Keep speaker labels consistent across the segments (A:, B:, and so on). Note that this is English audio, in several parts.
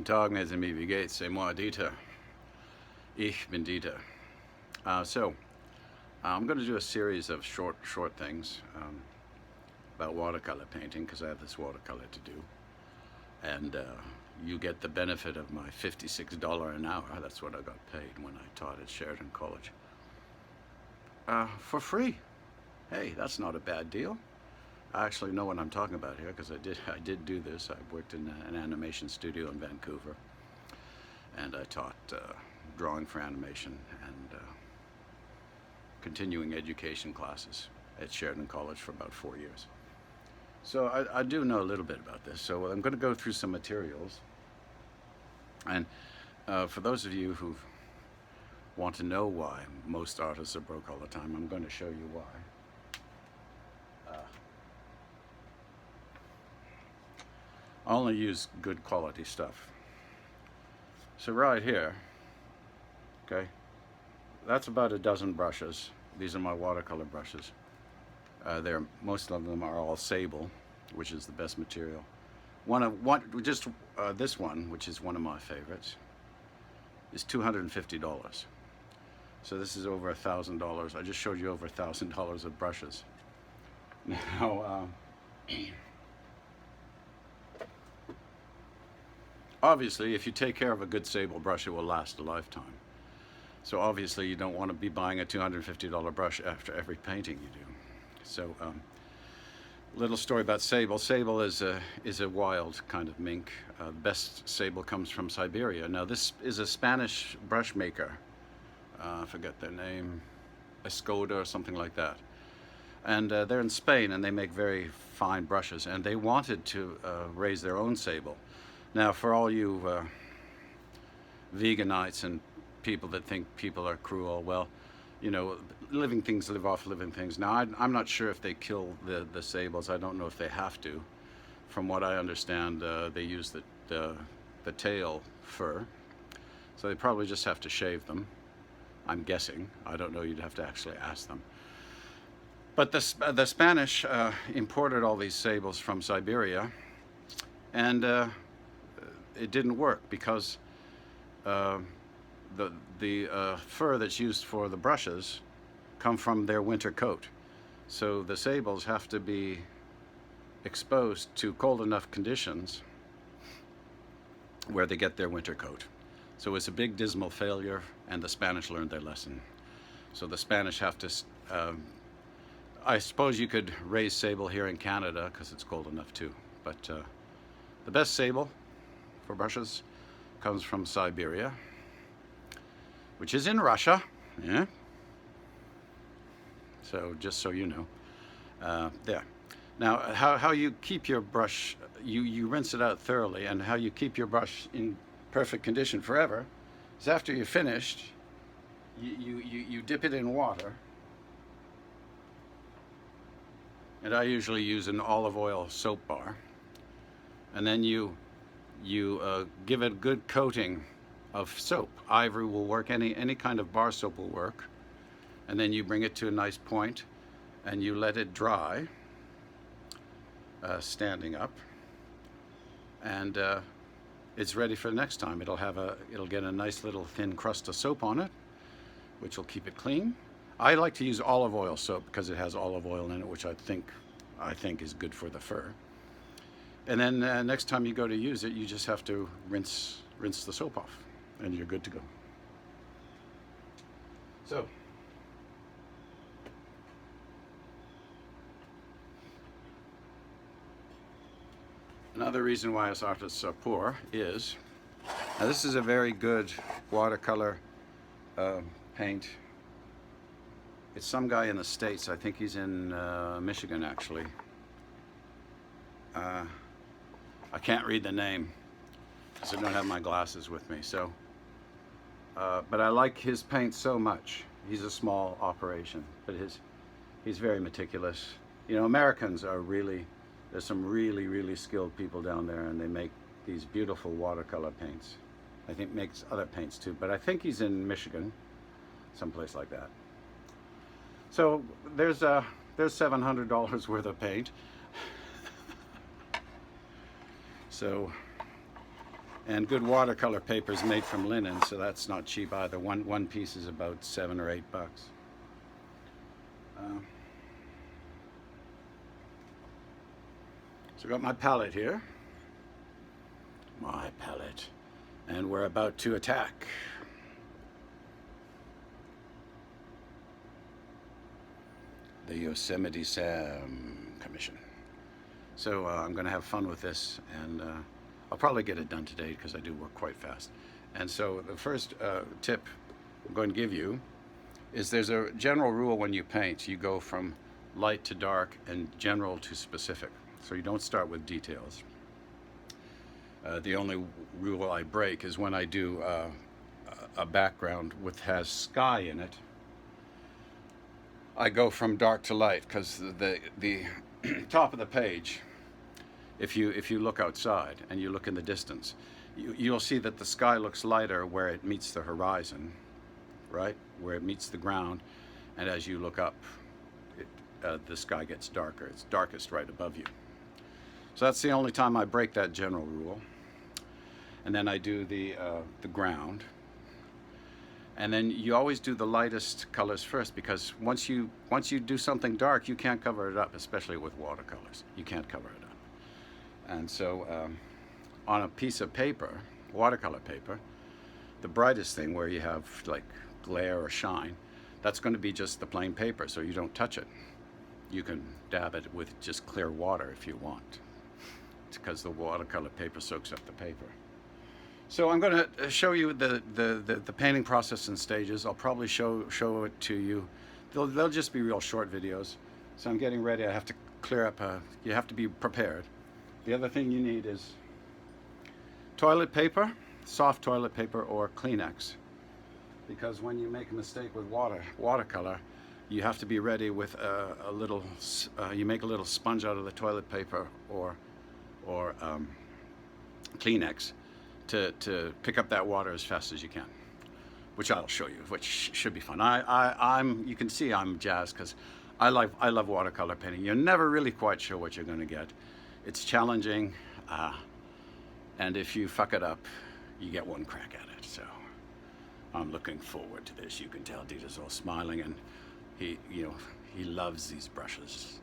A: Tag, mes amis, wie geht's? C'est moi, Dieter. Ich bin Dieter. I'm going to do a series of short things about watercolor painting, because I have this watercolor to do. And you get the benefit of my $56 an hour. That's what I got paid when I taught at Sheridan College. For free. Hey, that's not a bad deal. I actually know what I'm talking about here, because I did do this. I worked in an animation studio in Vancouver, and I taught drawing for animation and continuing education classes at Sheridan College for about 4 years. So I do know a little bit about this. So I'm going to go through some materials, and for those of you who want to know why most artists are broke all the time, I'm going to show you why. I only use good quality stuff. So right here, okay, that's about a dozen brushes. These are my watercolor brushes. Most of them are all sable, which is the best material. This one, which is one of my favorites, is $250. So this is over $1,000. I just showed you over $1,000 of brushes. Now, obviously, if you take care of a good sable brush, it will last a lifetime. So obviously, you don't want to be buying a $250 brush after every painting you do. So, little story about sable. Sable is a wild kind of mink. The best sable comes from Siberia. Now, this is a Spanish brush maker. I forget their name, Escoda or something like that. And they're in Spain, and they make very fine brushes. And they wanted to raise their own sable. Now, for all you veganites and people that think people are cruel, well, you know, living things live off living things. Now, I'm not sure if they kill the sables. I don't know if they have to. From what I understand, they use the tail fur, so they probably just have to shave them. I'm guessing. I don't know. You'd have to actually ask them. But the Spanish imported all these sables from Siberia, and it didn't work because the fur that's used for the brushes come from their winter coat. So the sables have to be exposed to cold enough conditions where they get their winter coat. So it's a big dismal failure, and the Spanish learned their lesson. So the Spanish have to, I suppose you could raise sable here in Canada because it's cold enough too. But the best sable for brushes comes from Siberia, which is in Russia. Yeah. So just so you know, there. Now, how you keep your brush, you rinse it out thoroughly, and how you keep your brush in perfect condition forever is after you're finished, you dip it in water, and I usually use an olive oil soap bar, and then you give it a good coating of soap. Ivory will work, any kind of bar soap will work, and then you bring it to a nice point and you let it dry, standing up, and it's ready for the next time. It'll get a nice little thin crust of soap on it, which will keep it clean. I like to use olive oil soap because it has olive oil in it, which I think is good for the fur. And then next time you go to use it, you just have to rinse the soap off, and you're good to go. So, another reason why us artists are poor is, now this is a very good watercolor paint. It's some guy in the States. I think he's in Michigan, actually. I can't read the name because I don't have my glasses with me. So, but I like his paint so much. He's a small operation, but he's very meticulous. You know, Americans are really, there's some really skilled people down there, and they make these beautiful watercolor paints. I think makes other paints too, but I think he's in Michigan, someplace like that. So there's $700 worth of paint. So And good watercolor paper is made from linen, so that's not cheap either. One piece is about $7 or $8. So I got my palette here. My palette. And we're about to attack. The Yosemite Sam Commission. So I'm going to have fun with this, and I'll probably get it done today because I do work quite fast. And so the first tip I'm going to give you is there's a general rule when you paint. You go from light to dark and general to specific. So you don't start with details. The only rule I break is when I do a background which has sky in it. I go from dark to light because the top of the page, if you look outside and you look in the distance, you'll see that the sky looks lighter where it meets the horizon, right? Where it meets the ground, and as you look up, the sky gets darker. It's darkest right above you. So that's the only time I break that general rule. And then I do the ground. And then you always do the lightest colors first, because once you do something dark, you can't cover it up, especially with watercolors. You can't cover it up. And so on a piece of paper, watercolor paper, the brightest thing where you have like glare or shine, that's going to be just the plain paper, so you don't touch it. You can dab it with just clear water if you want. It's because the watercolor paper soaks up the paper. So I'm going to show you the painting process in stages. I'll probably show it to you. They'll just be real short videos. So I'm getting ready. I have to clear up. You have to be prepared. The other thing you need is toilet paper, soft toilet paper, or Kleenex. Because when you make a mistake with watercolor, you have to be ready with a little. You make a little sponge out of the toilet paper or Kleenex to pick up that water as fast as you can, which I'll show you, which should be fun. You can see I'm jazzed because I love watercolor painting. You're never really quite sure what you're going to get. It's challenging, and if you fuck it up, you get one crack at it. So I'm looking forward to this. You can tell Dieter's all smiling, and he loves these brushes,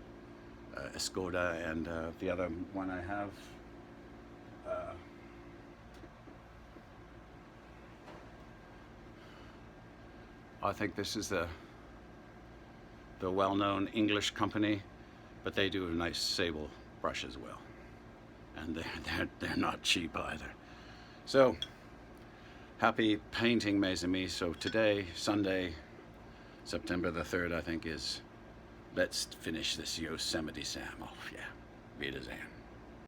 A: Escoda, and the other one I have. I think this is the well-known English company, but they do a nice sable brush as well, and they're not cheap either. So happy painting, mes amis. So today, Sunday, September the 3rd, I think, is let's finish this Yosemite Sam off. Yeah, Wiedersehen.